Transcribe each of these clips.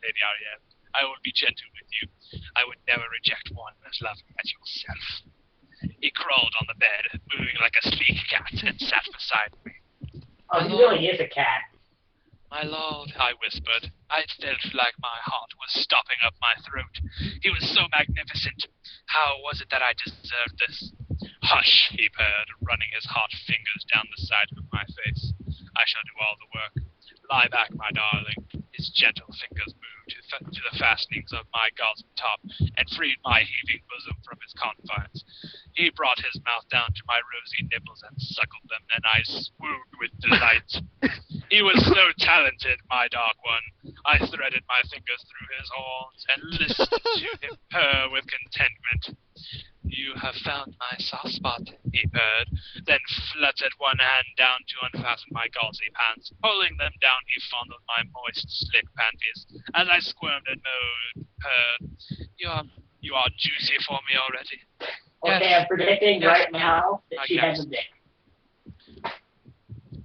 Lady Ariel. I will be gentle with you. I would never reject one as lovely as yourself. He crawled on the bed, moving like a sleek cat, and sat beside me. Oh, he really is a cat. My lord, I whispered. I felt like my heart was stopping up my throat. He was so magnificent. How was it that I deserved this? Hush, he purred, running his hot fingers down the side of my face. I shall do all the work. Lie back, my darling. His gentle fingers moved to the fastenings of my gauzy top and freed my heaving bosom from his confines. He brought his mouth down to my rosy nipples and suckled them, and I swooned with delight. He was so talented, my dark one. I threaded my fingers through his horns and listened to him purr with contentment. You have found my soft spot, he purred, then fluttered one hand down to unfasten my gauzy pants. Pulling them down, he fondled my moist, slick panties. As I squirmed and purred, you are juicy for me already. Okay, Yes. I'm predicting right now that she has a dick.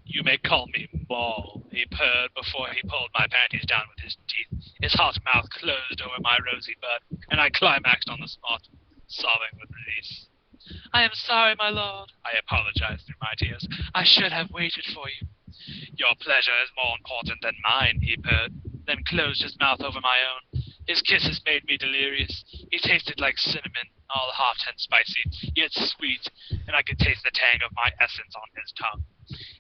You may call me Maul, he purred before he pulled my panties down with his teeth. His hot mouth closed over my rosy bud, and I climaxed on the spot, sobbing with release. I am sorry, my lord, I apologized through my tears. I should have waited for you. Your pleasure is more important than mine, he purred, then closed his mouth over my own. His kisses made me delirious. He tasted like cinnamon, all hot and spicy, yet sweet, and I could taste the tang of my essence on his tongue.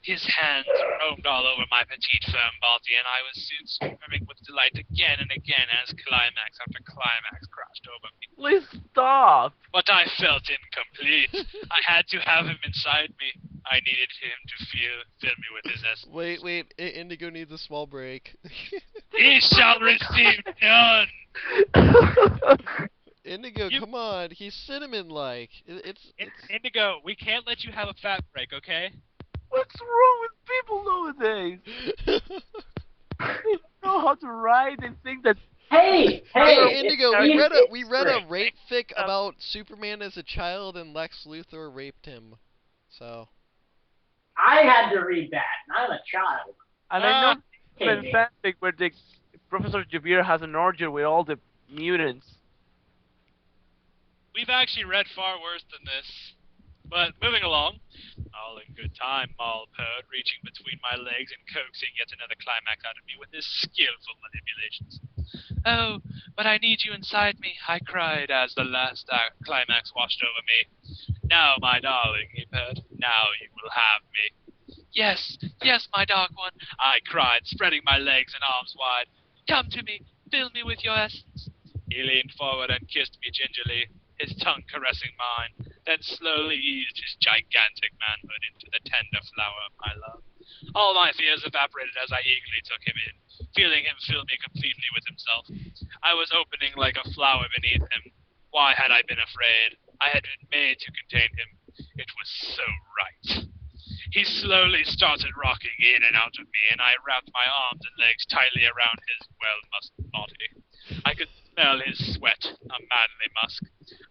His hands roamed all over my petite, firm body, and I was soon swimming with delight again and again as climax after climax crashed over me. Please stop. But I felt incomplete. I had to have him inside me. I needed him to fill me with his essence. Wait, Indigo needs a small break. He shall receive none! Indigo, come on, he's cinnamon-like. It's Indigo, we can't let you have a fat break, okay? What's wrong with people nowadays? They don't know how to write. They think that. Hey, Indigo, we read a rape fic about Superman as a child and Lex Luthor raped him. So. I had to read that. I'm a child. And I know in fanfic where Professor Javier has an orgy with all the mutants. We've actually read far worse than this. But moving along, all in good time, Maul purred, reaching between my legs and coaxing yet another climax out of me with his skillful manipulations. Oh, but I need you inside me, I cried as the last climax washed over me. Now, my darling, he purred, now you will have me. Yes, my dark one, I cried, spreading my legs and arms wide. Come to me, fill me with your essence. He leaned forward and kissed me gingerly, his tongue caressing mine, then slowly eased his gigantic manhood into the tender flower of my love. All my fears evaporated as I eagerly took him in, feeling him fill me completely with himself. I was opening like a flower beneath him. Why had I been afraid? I had been made to contain him. It was so right. He slowly started rocking in and out of me, and I wrapped my arms and legs tightly around his well-muscled body. I could smell his sweat, a manly musk.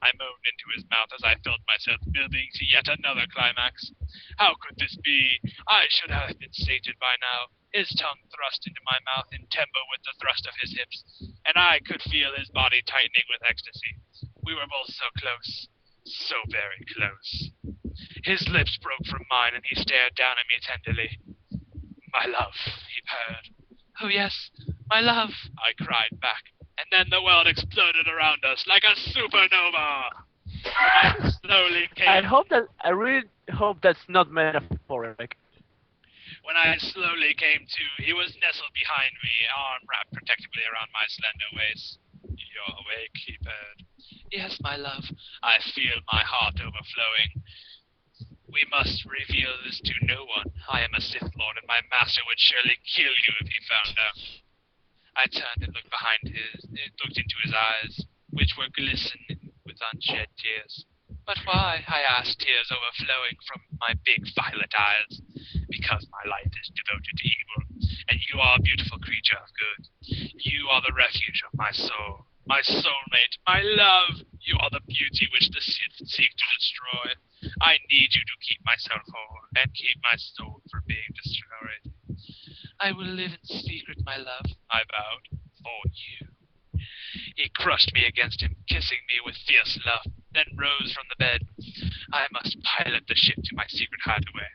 I moaned into his mouth as I felt myself building to yet another climax. How could this be? I should have been sated by now, his tongue thrust into my mouth in tempo with the thrust of his hips, and I could feel his body tightening with ecstasy. We were both so close, so very close. His lips broke from mine, and he stared down at me tenderly. My love, he purred. Oh yes, my love, I cried back. And then the world exploded around us like a supernova. I really hope that's not metaphoric. When I slowly came to, he was nestled behind me, arm wrapped protectively around my slender waist. You're awake, he purred. Yes, my love, I feel my heart overflowing. We must reveal this to no one. I am a Sith Lord, and my master would surely kill you if he found out. I turned and looked looked into his eyes, which were glistening with unshed tears. But why? I asked, tears overflowing from my big violet eyes. Because my life is devoted to evil, and you are a beautiful creature of good. You are the refuge of my soul, my soulmate, my love. You are the beauty which the Sith seek to destroy. I need you to keep myself whole, and keep my soul from being destroyed. I will live in secret, my love, I vowed. for you. He crushed me against him, kissing me with fierce love, then rose from the bed. I must pilot the ship to my secret hideaway.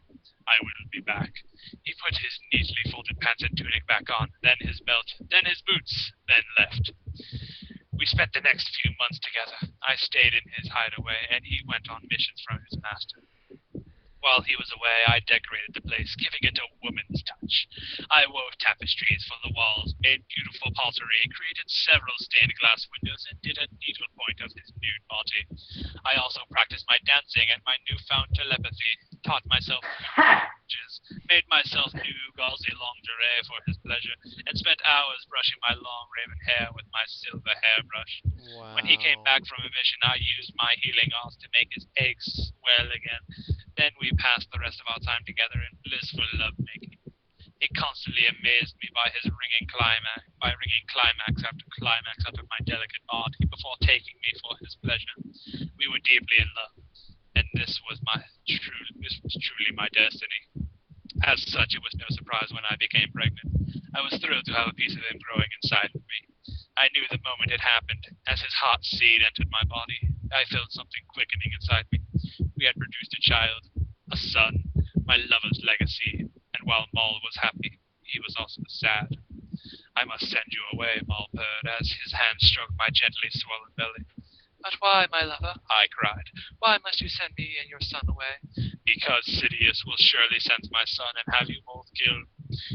I will be back. He put his neatly folded pants and tunic back on, then his belt, then his boots, then left. We spent the next few months together. I stayed in his hideaway, and he went on missions from his master. While he was away, I decorated the place, giving it a woman's touch. I wove tapestries for the walls, made beautiful pottery, created several stained glass windows, and did a needlepoint of his nude body. I also practiced my dancing and my newfound telepathy, taught myself languages, made myself new gauzy lingerie for his pleasure, and spent hours brushing my long raven hair with my silver hairbrush. Wow. When he came back from a mission, I used my healing arts to make his eggs swell again. Then we passed the rest of our time together in blissful lovemaking. He constantly amazed me by his ringing climax after climax out of my delicate body before taking me for his pleasure. We were deeply in love, and this was truly my destiny. As such, it was no surprise when I became pregnant. I was thrilled to have a piece of him growing inside of me. I knew the moment it happened. As his hot seed entered my body, I felt something quickening inside me. We had produced a child, a son, my lover's legacy, and while Maul was happy, he was also sad. I must send you away, Maul purred, as his hand stroked my gently swollen belly. But why, my lover? I cried. Why must you send me and your son away? Because Sidious will surely send my son and have you both killed.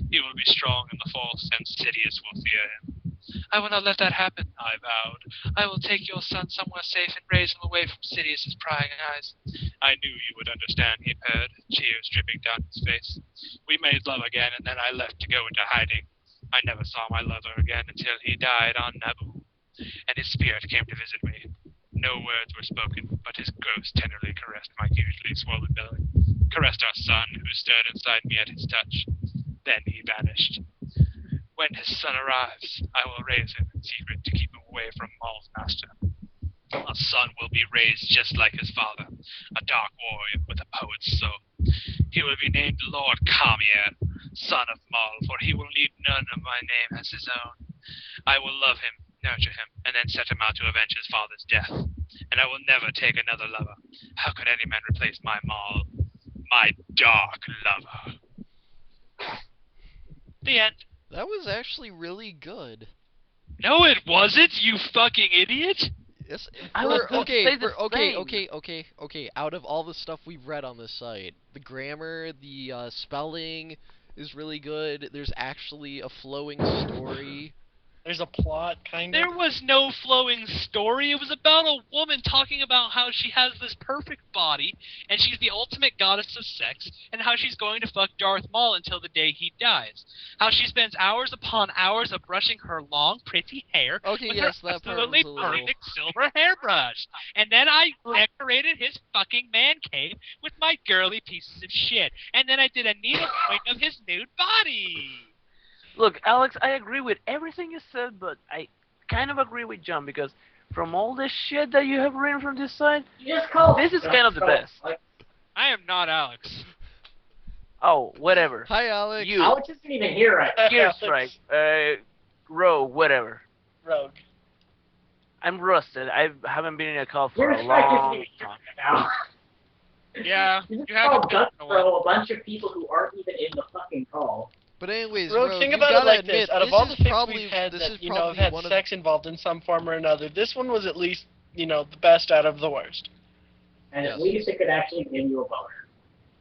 He will be strong in the Force, and Sidious will fear him. I will not let that happen, I vowed. I will take your son somewhere safe and raise him away from Sidious's prying eyes. I knew you would understand, he purred, tears dripping down his face. We made love again, and then I left to go into hiding. I never saw my lover again until he died on Naboo, and his spirit came to visit me. No words were spoken, but his ghost tenderly caressed my hugely swollen belly, caressed our son, who stirred inside me at his touch. Then he vanished. When his son arrives, I will raise him in secret to keep him away from Maul's master. A son will be raised just like his father, a dark warrior with a poet's soul. He will be named Lord Kamier, son of Maul, for he will need none of my name as his own. I will love him, nurture him, and then set him out to avenge his father's death. And I will never take another lover. How could any man replace my Maul, my dark lover? The end. That was actually really good. No, it wasn't, you fucking idiot! Yes. I was gonna say the Okay. Out of all the stuff we've read on this site, the grammar, the spelling is really good. There's actually a flowing story. There's a plot, kind of. There was no flowing story. It was about a woman talking about how she has this perfect body, and she's the ultimate goddess of sex, and how she's going to fuck Darth Maul until the day he dies. How she spends hours upon hours of brushing her long, pretty hair Okay, with yes, her that part absolutely was a little... perfect silver hairbrush. And then I decorated his fucking man cave with my girly pieces of shit. And then I did a needlepoint of his nude body. Look, Alex, I agree with everything you said, but I kind of agree with John because from all the shit that you have written from this side, this is kind of the best. I am not Alex. Oh, whatever. Hi, Alex. You. Alex isn't even here right now. Gear Strike, Rogue, whatever. Rogue. I'm rusted. I haven't been in a call for Gear a Strike isn't long even here time. right now. Yeah, You just you haven't called been in a while. Gunsbro a bunch of people who aren't even in the fucking call. But anyways, Rogue, Rogue, think you about it gotta like admit, this. Out of this all the is fics probably we've had this that, is you know, have probably had one of sex involved in some form or another, this one was at least, you know, the best out of the worst. And Yes. at least it could actually give you a boner.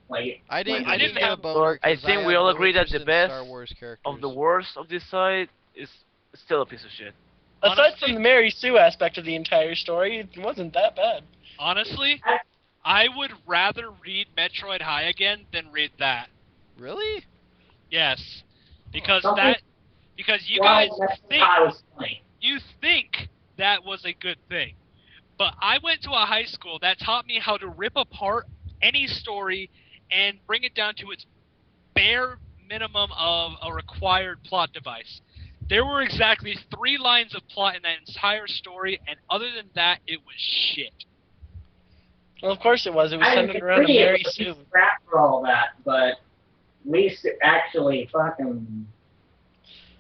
Like, I didn't like, get a have- boner. Look, I 'cause think have we all no agree that interest the in best Star Wars characters. of the worst of this side is still a piece of shit. Aside Honestly- from the Mary Sue aspect of the entire story, it wasn't that bad. Honestly, I would rather read Metroid High again than read that. Really? Yes. Because Something- because you why guys that's think how I was playing. you think that was a good thing. But I went to a high school that taught me how to rip apart any story and bring it down to its bare minimum of a required plot device. There were exactly 3 lines of plot in that entire story, and other than that, it was shit. Well, of course it was. It was I centered around a agree, Mary it was Sue. crap for all that, but at least it actually fucking...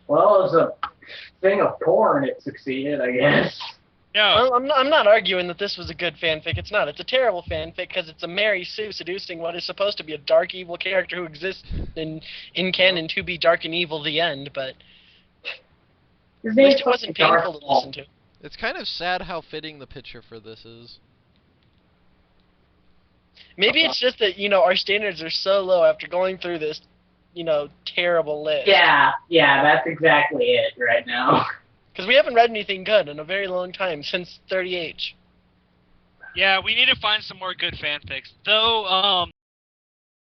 Well, it was a thing of porn, it succeeded, I guess. No. Well, I'm not arguing that this was a good fanfic. It's not. It's a terrible fanfic because it's a Mary Sue seducing what is supposed to be a dark, evil character who exists in canon to be dark and evil. The end, but His at name's least it wasn't painful to listen to. It's kind of sad how fitting the picture for this is. Maybe it's just that our standards are so low after going through this, terrible list. Yeah, that's exactly it right now. Because we haven't read anything good in a very long time, since 30H. Yeah, we need to find some more good fanfics. Though,